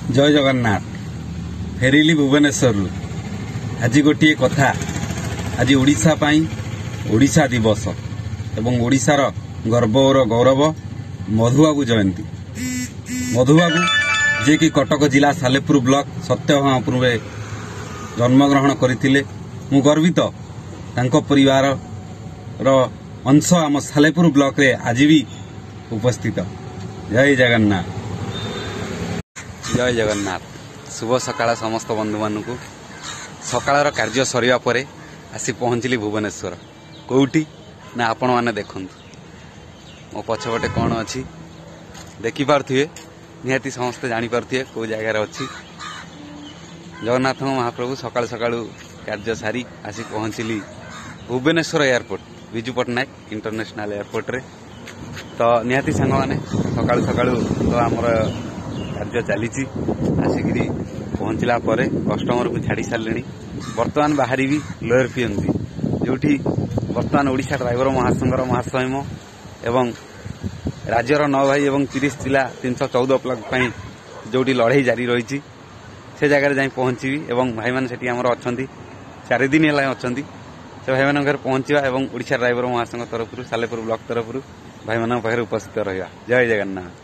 जय जगन्नाथ फेरिली भुवनेश्वर आज गोटे कथा आज ओडिशा पाई ओडिशा दिवस एवं ओडिशार गर्व और गौरव मधुबाबू जयंती मधुबाबू जे कि कटक जिला सालेपुर ब्लॉक सत्यभामापुर में जन्मग्रहण करथिले मु गर्वित तांको परिवार रो अंश आम सालेपुर ब्लॉक रे आज भी उपस्थित। जय जगन्नाथ जय जगन्नाथ शुभ सकाळ समस्त बंधु मानक सकाळ कार्य सरिया परे आसी पहुंचली भुवनेश्वर कोउठी ना आपण माने देखंतु मो पछपटे कौन अच्छी देखिपे निहाती समस्ते जापे कौ जगार अच्छी जगन्नाथ महाप्रभु सकाल सकाल कार्य सारी आसी पहुंचली Bhubaneswar airport Biju Patnaik international airport रे तो निहाती सांग मैंने सकाल सकाल तो आमर कार्य चली आसिक पहुंचला कस्टमर को छाड़ी सारे बर्तमान बाहरी भी लोयर पीएमसी जो बर्तमान ओडिशा ड्राइवर महासंघर महासंयम एवं राज्यर 9 भाई एवं 30 जिला 314 ब्लॉक जो लड़ाई जारी रही से जगह जाई पहुंची एवं भाई मैंने से अच्छा 4 दिन है अच्छा से भाई मान पहुंचा एवं ओडिशा ड्राइवर महासंघ तरफ सालेपुर ब्लॉक तरफ भाई मान पाखे उपस्थित रहा। जय जगन्नाथ।